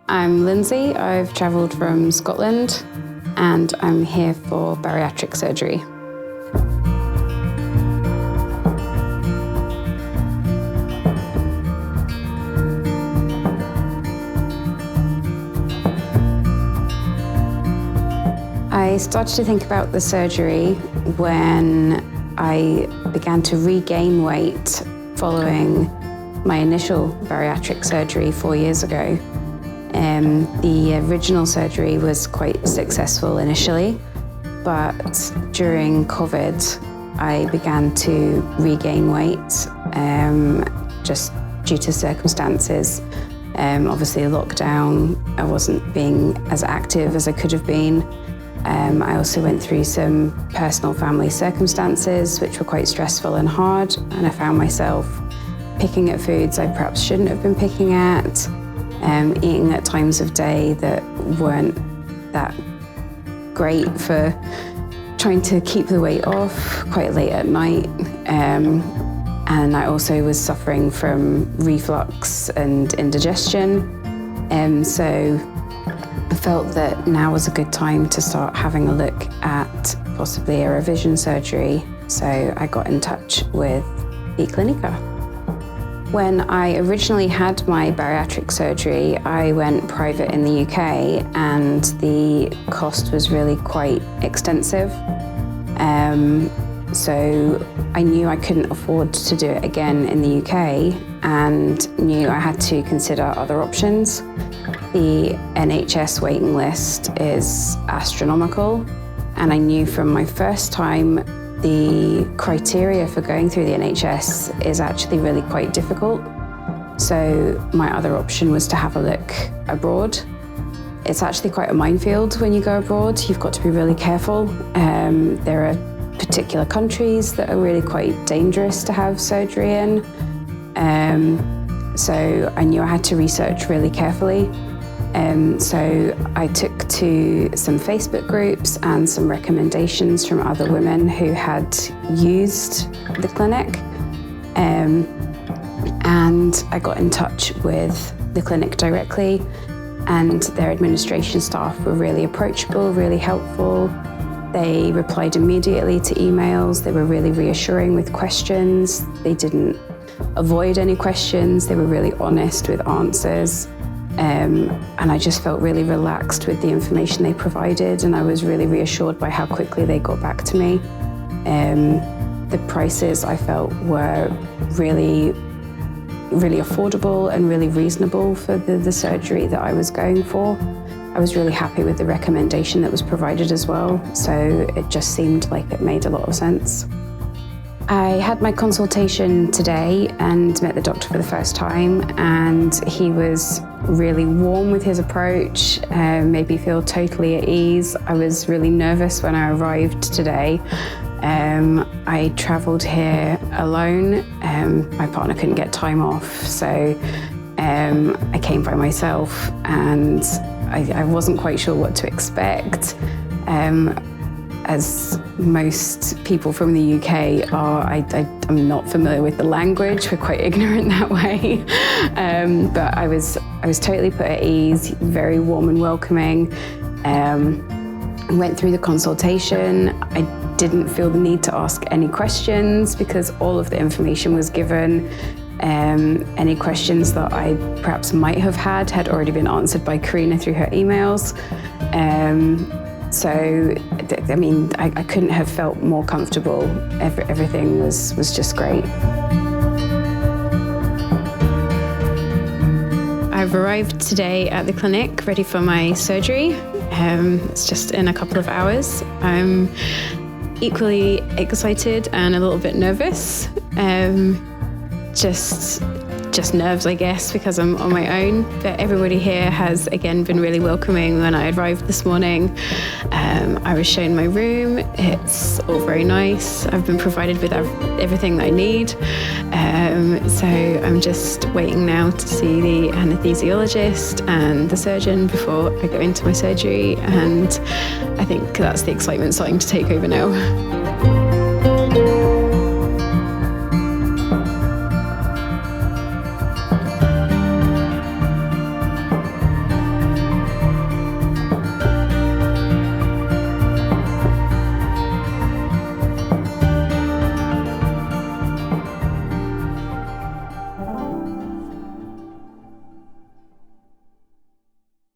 I'm Linsey. I've travelled from Scotland and I'm here for bariatric surgery. I started to think about the surgery when I began to regain weight following my initial bariatric surgery 4 years ago. The original surgery was quite successful initially, but during COVID, I began to regain weight just due to circumstances. Obviously, lockdown, I wasn't being as active as I could have been. I also went through some personal family circumstances which were quite stressful and hard, and I found myself picking at foods I perhaps shouldn't have been picking at, eating at times of day that weren't that great for trying to keep the weight off, quite late at night. And I also was suffering from reflux and indigestion. So I felt that now was a good time to start having a look at possibly a revision surgery. So I got in touch with the Clinica. When I originally had my bariatric surgery, I went private in the UK and the cost was really quite extensive. So I knew I couldn't afford to do it again in the UK and knew I had to consider other options. The NHS waiting list is astronomical, and I knew from my first time the criteria for going through the NHS is actually really quite difficult. So my other option was to have a look abroad. It's actually quite a minefield when you go abroad. You've got to be really careful. There are particular countries that are really quite dangerous to have surgery in. So I knew I had to research really carefully. So I took to some Facebook groups and some recommendations from other women who had used the clinic. And I got in touch with the clinic directly, and their administration staff were really approachable, really helpful. They replied immediately to emails. They were really reassuring with questions. They didn't avoid any questions. They were really honest with answers. And I just felt really relaxed with the information they provided, and I was really reassured by how quickly they got back to me. The prices I felt were really affordable and really reasonable for the surgery that I was going for. I was really happy with the recommendation that was provided as well, so it just seemed like it made a lot of sense. I had my consultation today and met the doctor for the first time, and he was really warm with his approach, made me feel totally at ease. I was really nervous when I arrived today. I travelled here alone. My partner couldn't get time off, so I came by myself, and I wasn't quite sure what to expect. As most people from the UK are, I'm not familiar with the language. We're quite ignorant that way. But I was totally put at ease, very warm and welcoming. Went through the consultation. I didn't feel the need to ask any questions because all of the information was given. Any questions that I perhaps might have had already been answered by Karina through her emails. So, I mean, I couldn't have felt more comfortable. Everything was just great. I've arrived today at the clinic, ready for my surgery. It's just in a couple of hours. I'm equally excited and a little bit nervous. Just nerves, I guess, because I'm on my own. But everybody here has, again, been really welcoming. When I arrived this morning, I was shown my room. It's all very nice. I've been provided with everything that I need. So I'm just waiting now to see the anaesthesiologist and the surgeon before I go into my surgery. And I think that's the excitement starting to take over now.